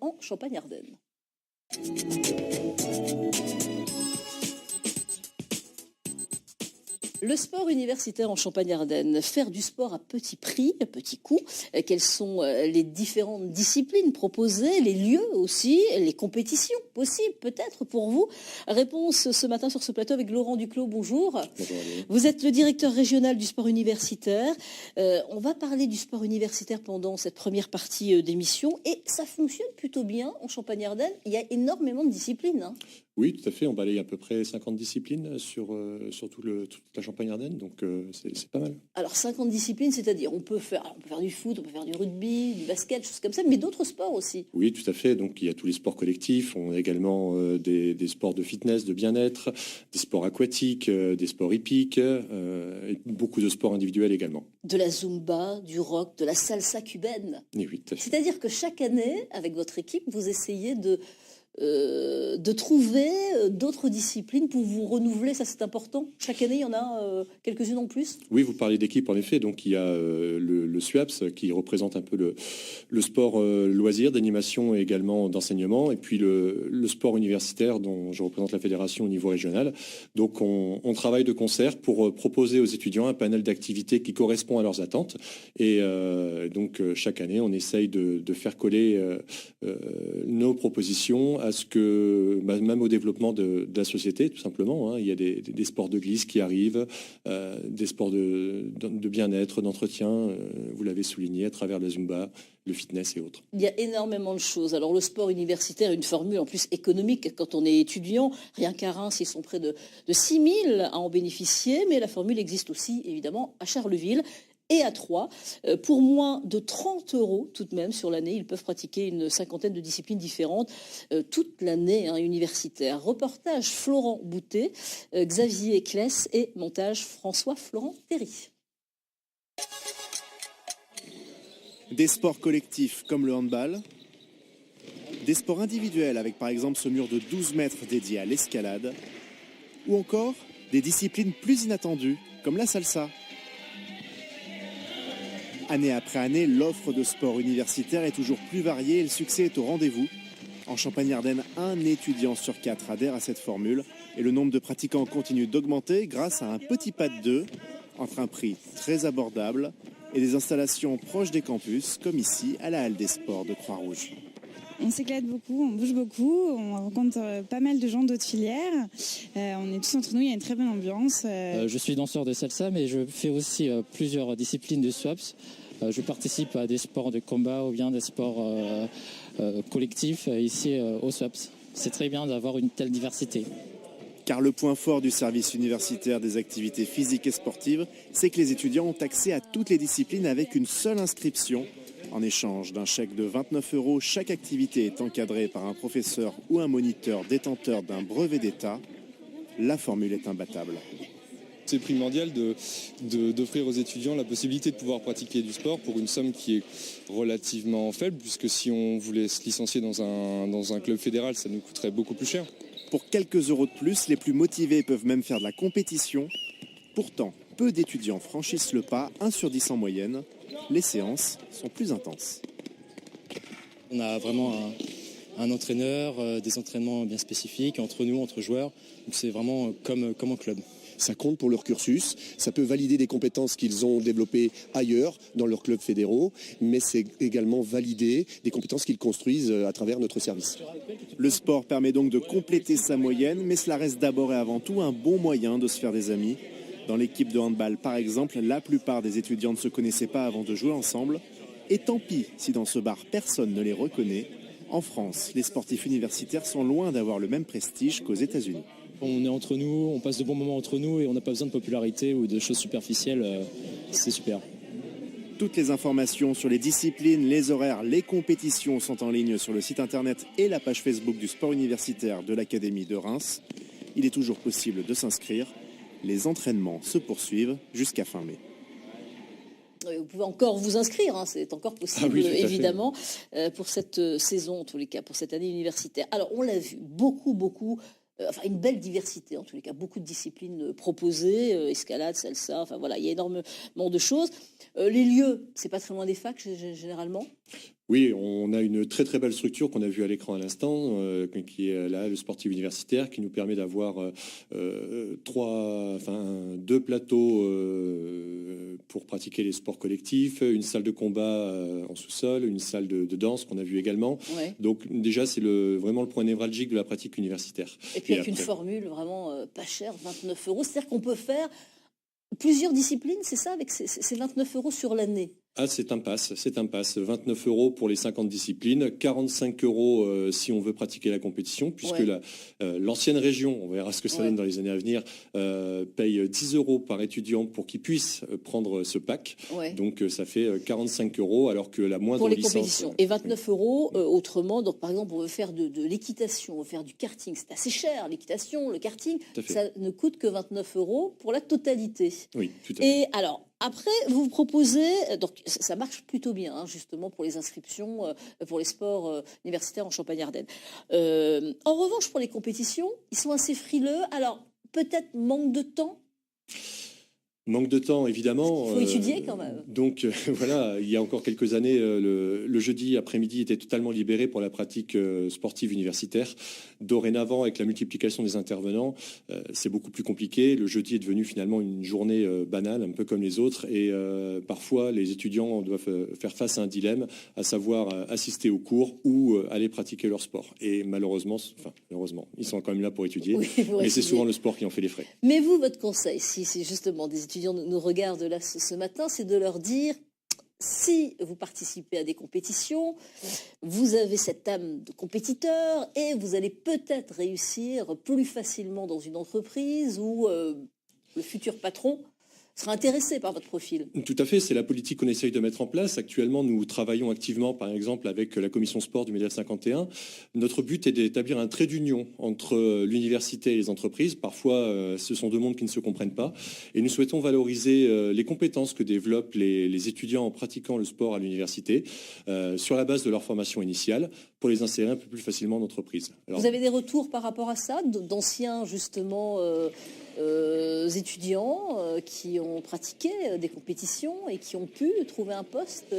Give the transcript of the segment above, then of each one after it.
en Champagne-Ardenne. Le sport universitaire en Champagne-Ardenne, faire du sport à petit prix, à petit coût, quelles sont les différentes disciplines proposées, les lieux aussi, les compétitions possibles peut-être pour vous. Réponse ce matin sur ce plateau avec Laurent Duclos, bonjour. Bonjour. Vous êtes le directeur régional du sport universitaire. On va parler du sport universitaire pendant cette première partie d'émission et ça fonctionne plutôt bien en Champagne-Ardenne. Il y a énormément de disciplines. Hein. Oui, tout à fait. On balaye à peu près 50 disciplines sur toute la Champagne-Ardenne, donc c'est pas mal. Alors 50 disciplines, c'est-à-dire on peut faire du foot, on peut faire du rugby, du basket, choses comme ça, mais d'autres sports aussi. Oui, tout à fait. Donc il y a tous les sports collectifs. On a également des sports de fitness, de bien-être, des sports aquatiques, des sports hippiques, et beaucoup de sports individuels également. De la zumba, du rock, de la salsa cubaine. Et oui, tout à fait. C'est-à-dire que chaque année, avec votre équipe, vous essayez de trouver d'autres disciplines pour vous renouveler, ça c'est important. Chaque année, il y en a quelques-unes en plus. Oui, vous parlez d'équipe en effet. Donc il y a le SUAPS qui représente un peu le sport loisir, d'animation et également d'enseignement. Et puis le sport universitaire dont je représente la fédération au niveau régional. Donc on travaille de concert pour proposer aux étudiants un panel d'activités qui correspond à leurs attentes. Et donc chaque année, on essaye de faire coller nos propositions à ce que, même au développement de la société, tout simplement. Hein. Il y a des sports de glisse qui arrivent, des sports de bien-être, d'entretien, vous l'avez souligné, à travers la Zumba, le fitness et autres. Il y a énormément de choses. Alors le sport universitaire, une formule en plus économique quand on est étudiant. Rien qu'à Reims, ils sont près de 6 000 à en bénéficier, mais la formule existe aussi évidemment à Charleville. Et à Troyes, pour moins de 30 € tout de même sur l'année, ils peuvent pratiquer une cinquantaine de disciplines différentes toute l'année universitaire. Reportage Florent Boutet, Xavier Clès et montage François-Florent Terry. Des sports collectifs comme le handball, des sports individuels avec par exemple ce mur de 12 mètres dédié à l'escalade, ou encore des disciplines plus inattendues comme la salsa. Année après année, l'offre de sport universitaire est toujours plus variée et le succès est au rendez-vous. En Champagne-Ardenne, 1 étudiant sur 4 adhère à cette formule et le nombre de pratiquants continue d'augmenter grâce à un petit pas de 2 entre un prix très abordable et des installations proches des campus, comme ici à la Halle des Sports de Croix-Rouge. On s'éclate beaucoup, on bouge beaucoup, on rencontre pas mal de gens d'autres filières. On est tous entre nous, il y a une très bonne ambiance. Je suis danseur de salsa, mais je fais aussi plusieurs disciplines de SWAPS. Je participe à des sports de combat ou bien des sports collectifs ici au SWAPS. C'est très bien d'avoir une telle diversité. Car le point fort du service universitaire des activités physiques et sportives, c'est que les étudiants ont accès à toutes les disciplines avec une seule inscription. En échange d'un chèque de 29 €, chaque activité est encadrée par un professeur ou un moniteur détenteur d'un brevet d'État. La formule est imbattable. C'est primordial d'offrir aux étudiants la possibilité de pouvoir pratiquer du sport pour une somme qui est relativement faible, puisque si on voulait se licencier dans un club fédéral, ça nous coûterait beaucoup plus cher. Pour quelques euros de plus, les plus motivés peuvent même faire de la compétition. Pourtant, peu d'étudiants franchissent le pas, 1 sur 10 en moyenne. Les séances sont plus intenses. On a vraiment un entraîneur, des entraînements bien spécifiques entre nous, entre joueurs. Donc c'est vraiment comme en club. Ça compte pour leur cursus, ça peut valider des compétences qu'ils ont développées ailleurs, dans leurs clubs fédéraux, mais c'est également valider des compétences qu'ils construisent à travers notre service. Le sport permet donc de compléter sa moyenne, mais cela reste d'abord et avant tout un bon moyen de se faire des amis. Dans l'équipe de handball, par exemple, la plupart des étudiants ne se connaissaient pas avant de jouer ensemble. Et tant pis si dans ce bar, personne ne les reconnaît. En France, les sportifs universitaires sont loin d'avoir le même prestige qu'aux États-Unis. On est entre nous, on passe de bons moments entre nous et on n'a pas besoin de popularité ou de choses superficielles. C'est super. Toutes les informations sur les disciplines, les horaires, les compétitions sont en ligne sur le site internet et la page Facebook du sport universitaire de l'Académie de Reims. Il est toujours possible de s'inscrire. Les entraînements se poursuivent jusqu'à fin mai. Vous pouvez encore vous inscrire, hein, c'est encore possible, évidemment, pour cette saison, en tous les cas, pour cette année universitaire. Alors, on l'a vu, une belle diversité, en tous les cas, beaucoup de disciplines proposées, escalade, salsa, enfin voilà, il y a énormément de choses. Les lieux, c'est pas très loin des facs, généralement. Oui, on a une très très belle structure qu'on a vue à l'écran à l'instant, qui est là, le sportif universitaire, qui nous permet d'avoir deux plateaux pour pratiquer les sports collectifs, une salle de combat en sous-sol, une salle de danse qu'on a vue également. Ouais. Donc déjà, c'est vraiment le point névralgique de la pratique universitaire. Et puis avec après, une formule vraiment pas chère, 29 euros. C'est-à-dire qu'on peut faire plusieurs disciplines, c'est ça, avec ces 29 euros sur l'année? Ah, c'est un pass. 29 euros pour les 50 disciplines, 45 euros si on veut pratiquer la compétition, puisque Ouais. l'ancienne région, on verra ce que ça donne dans les années à venir, paye 10 euros par étudiant pour qu'il puisse prendre ce pack. Ouais. Donc ça fait 45 euros, alors que la moindre Pour les licence... compétitions. Et 29 euros autrement. Donc, par exemple, on veut faire de l'équitation, on veut faire du karting. C'est assez cher, l'équitation, le karting. Tout à fait. Ça ne coûte que 29 euros pour la totalité. Oui, tout à fait. Et alors, après, vous proposez, donc ça marche plutôt bien, hein, justement, pour les inscriptions, pour les sports universitaires en Champagne-Ardenne. En revanche, pour les compétitions, ils sont assez frileux. Alors, peut-être manque de temps. Manque de temps, évidemment. Il faut étudier quand même. Donc voilà, il y a encore quelques années, le jeudi après-midi était totalement libéré pour la pratique sportive universitaire. Dorénavant, avec la multiplication des intervenants, c'est beaucoup plus compliqué. Le jeudi est devenu finalement une journée banale, un peu comme les autres. Et parfois, les étudiants doivent faire face à un dilemme, à savoir assister aux cours ou aller pratiquer leur sport. Et malheureusement, ils sont quand même là pour étudier. Oui, pour mais c'est étudier. souvent le sport qui en fait les frais. Mais vous, votre conseil, si c'est justement des étudiants nous regardent là ce matin, c'est de leur dire, si vous participez à des compétitions, vous avez cette âme de compétiteur et vous allez peut-être réussir plus facilement dans une entreprise où le futur patron sera intéressé par votre profil. Tout à fait, c'est la politique qu'on essaye de mettre en place. Actuellement, nous travaillons activement, par exemple, avec la commission sport du MEDEF 51. Notre but est d'établir un trait d'union entre l'université et les entreprises. Parfois, ce sont deux mondes qui ne se comprennent pas. Et nous souhaitons valoriser les compétences que développent les étudiants en pratiquant le sport à l'université sur la base de leur formation initiale pour les insérer un peu plus facilement en entreprise. Alors, vous avez des retours par rapport à ça, d'anciens, justement... étudiants qui ont pratiqué des compétitions et qui ont pu trouver un poste?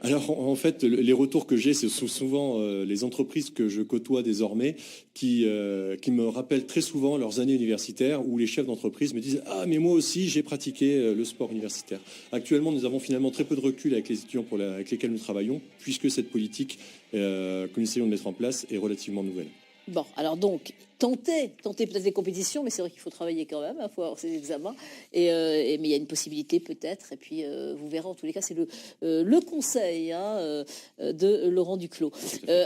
Alors en fait, les retours que j'ai, ce sont souvent les entreprises que je côtoie désormais qui me rappellent très souvent leurs années universitaires, où les chefs d'entreprise me disent « Ah, mais moi aussi, j'ai pratiqué le sport universitaire ». Actuellement, nous avons finalement très peu de recul avec les étudiants avec lesquels nous travaillons, puisque cette politique que nous essayons de mettre en place est relativement nouvelle. Bon, alors donc, tentez peut-être les compétitions, mais c'est vrai qu'il faut travailler quand même, il faut avoir ses examens. Mais il y a une possibilité peut-être, et puis vous verrez, en tous les cas, c'est le conseil de Laurent Duclos.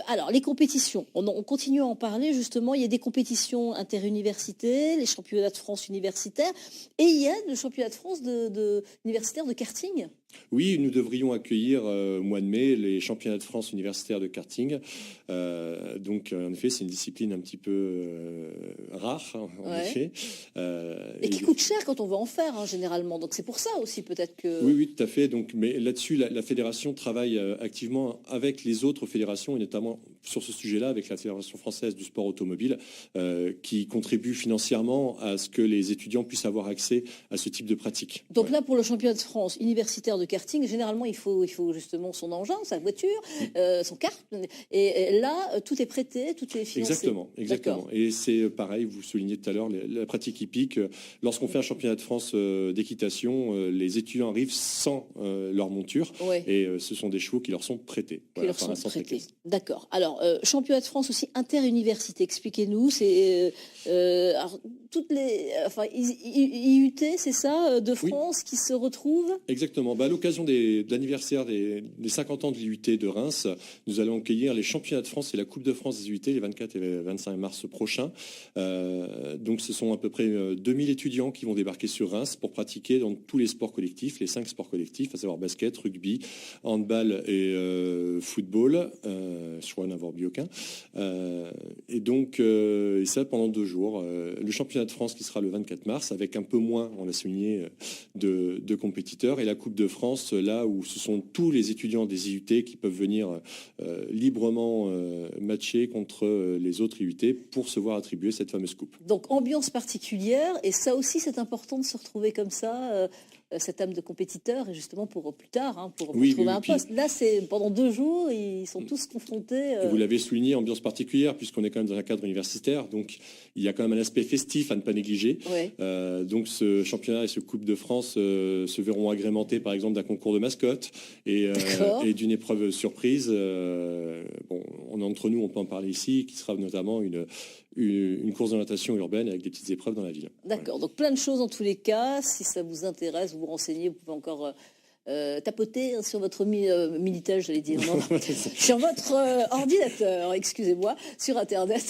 Alors, les compétitions, on continue à en parler, justement. Il y a des compétitions interuniversités, les championnats de France universitaires, et il y a le championnat de France universitaire de karting. Oui, nous devrions accueillir au mois de mai les championnats de France universitaires de karting. Donc, en effet, c'est une discipline un petit peu rare, en effet. Et qui coûte cher quand on veut en faire, généralement. Donc, c'est pour ça aussi, peut-être que... Oui, tout à fait. Donc, mais là-dessus, la fédération travaille activement avec les autres fédérations, et notamment sur ce sujet-là, avec la Fédération française du sport automobile, qui contribue financièrement à ce que les étudiants puissent avoir accès à ce type de pratique. Donc là, pour le championnat de France universitaire de karting, généralement, il faut justement son engin, sa voiture, son kart. Et là, tout est prêté, tout est financé. Exactement. Et c'est pareil, vous soulignez tout à l'heure, la pratique hippique. Lorsqu'on fait un championnat de France d'équitation, les étudiants arrivent sans leur monture. Ouais. Et ce sont des chevaux qui leur sont prêtés. Qui leur sont prêtés. D'accord. Alors, championnat de France aussi interuniversité, expliquez-nous. C'est toutes les... Enfin, IUT, c'est ça, de France, qui se retrouvent? Exactement. À l'occasion de l'anniversaire des 50 ans de l'IUT de Reims, nous allons accueillir les championnats de France et la Coupe de France des IUT les 24 et 25 mars prochains. Donc ce sont à peu près 2000 étudiants qui vont débarquer sur Reims pour pratiquer dans tous les sports collectifs, les 5 sports collectifs, à savoir basket, rugby, handball et football. Je crois n'en avoir oublié aucun. Et donc, et ça pendant 2 jours. Le championnat de France qui sera le 24 mars, avec un peu moins, on l'a souligné, de compétiteurs, et la Coupe de France, là où ce sont tous les étudiants des IUT qui peuvent venir librement matcher contre les autres IUT pour se voir attribuer cette fameuse coupe. Donc ambiance particulière, et ça aussi c'est important de se retrouver comme ça cette âme de compétiteur et justement pour plus tard, hein, pour Oui, trouver oui, un puis- poste. Là, c'est pendant 2 jours, ils sont tous confrontés. Vous l'avez souligné, ambiance particulière, puisqu'on est quand même dans un cadre universitaire, donc il y a quand même un aspect festif à ne pas négliger. Ouais. Donc ce championnat et ce Coupe de France se verront agrémentés par exemple d'un concours de mascotte D'accord. et d'une épreuve surprise. Bon, entre nous, on peut en parler ici, qui sera notamment une course de natation urbaine avec des petites épreuves dans la ville. D'accord, donc plein de choses en tous les cas. Si ça vous intéresse, vous vous renseignez, vous pouvez encore tapoter sur votre Minitel, j'allais dire, non, sur votre ordinateur, excusez-moi, sur Internet.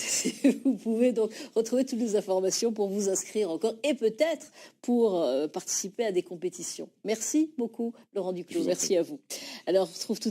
Vous pouvez donc retrouver toutes les informations pour vous inscrire encore et peut-être pour participer à des compétitions. Merci beaucoup, Laurent Duclos. Merci à vous. Alors, on se retrouve tout de suite.